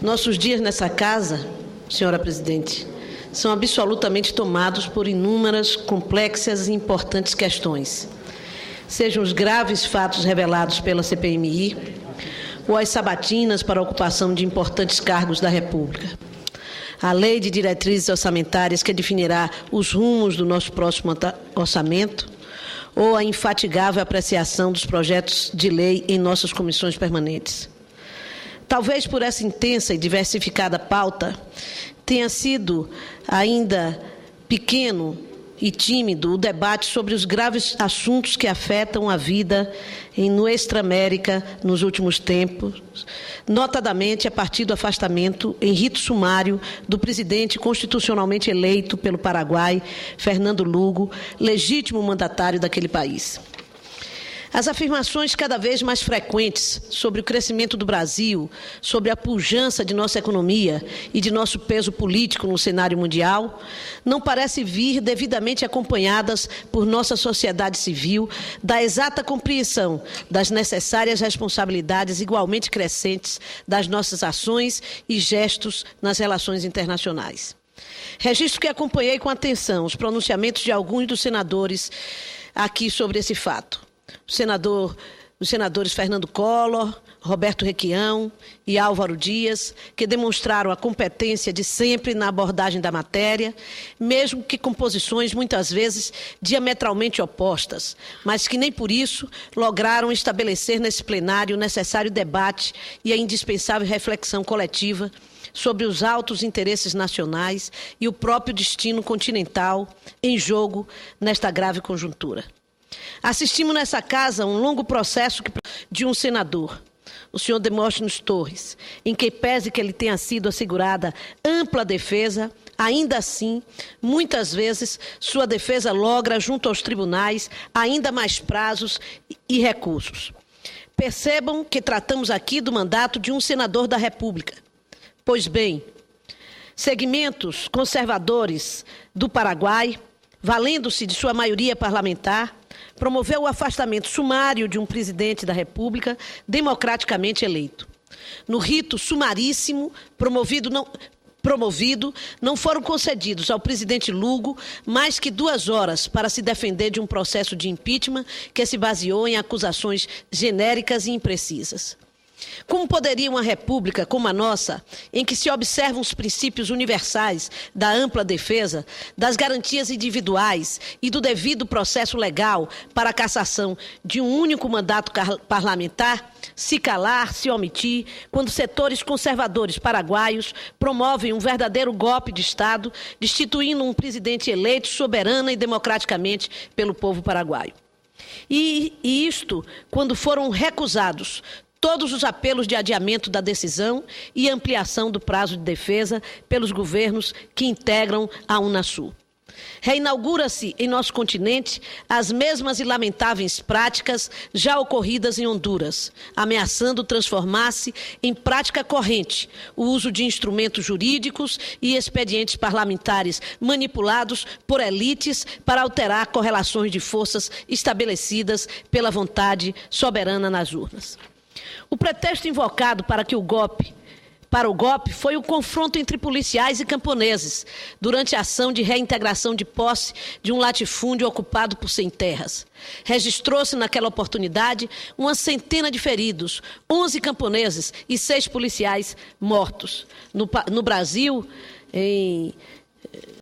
Nossos dias nessa casa, senhora presidente, são absolutamente tomados por inúmeras, complexas e importantes questões. Sejam os graves fatos revelados pela CPMI ou as sabatinas para a ocupação de importantes cargos da República. A Lei de Diretrizes Orçamentárias que definirá os rumos do nosso próximo orçamento ou a infatigável apreciação dos projetos de lei em nossas comissões permanentes. Talvez por essa intensa e diversificada pauta tenha sido ainda pequeno e tímido o debate sobre os graves assuntos que afetam a vida no Extra-América nos últimos tempos, notadamente a partir do afastamento em rito sumário do presidente constitucionalmente eleito pelo Paraguai, Fernando Lugo, legítimo mandatário daquele país. As afirmações cada vez mais frequentes sobre o crescimento do Brasil, sobre a pujança de nossa economia e de nosso peso político no cenário mundial, não parecem vir devidamente acompanhadas por nossa sociedade civil da exata compreensão das necessárias responsabilidades igualmente crescentes das nossas ações e gestos nas relações internacionais. Registro que acompanhei com atenção os pronunciamentos de alguns dos senadores aqui sobre esse fato. Os senadores Fernando Collor, Roberto Requião e Álvaro Dias, que demonstraram a competência de sempre na abordagem da matéria, mesmo que com posições muitas vezes diametralmente opostas, mas que nem por isso lograram estabelecer nesse plenário o necessário debate e a indispensável reflexão coletiva sobre os altos interesses nacionais e o próprio destino continental em jogo nesta grave conjuntura. Assistimos nessa casa a um longo processo de um senador, o senhor Demóstenes Torres, em que pese que ele tenha sido assegurada ampla defesa, ainda assim, muitas vezes, sua defesa logra, junto aos tribunais, ainda mais prazos e recursos. Percebam que tratamos aqui do mandato de um senador da República. Pois bem, segmentos conservadores do Paraguai, valendo-se de sua maioria parlamentar, promoveu o afastamento sumário de um presidente da República democraticamente eleito. No rito sumaríssimo promovido, não foram concedidos ao presidente Lugo mais que 2 horas para se defender de um processo de impeachment que se baseou em acusações genéricas e imprecisas. Como poderia uma república como a nossa, em que se observam os princípios universais da ampla defesa, das garantias individuais e do devido processo legal para a cassação de um único mandato parlamentar, se calar, se omitir, quando setores conservadores paraguaios promovem um verdadeiro golpe de Estado, destituindo um presidente eleito soberana e democraticamente pelo povo paraguaio? E isto quando foram recusados todos os apelos de adiamento da decisão e ampliação do prazo de defesa pelos governos que integram a Unasul. Reinaugura-se em nosso continente as mesmas e lamentáveis práticas já ocorridas em Honduras, ameaçando transformar-se em prática corrente o uso de instrumentos jurídicos e expedientes parlamentares manipulados por elites para alterar correlações de forças estabelecidas pela vontade soberana nas urnas. O pretexto invocado para o golpe foi o confronto entre policiais e camponeses durante a ação de reintegração de posse de um latifúndio ocupado por sem terras. Registrou-se naquela oportunidade uma centena de feridos, 11 camponeses e 6 policiais mortos. No Brasil,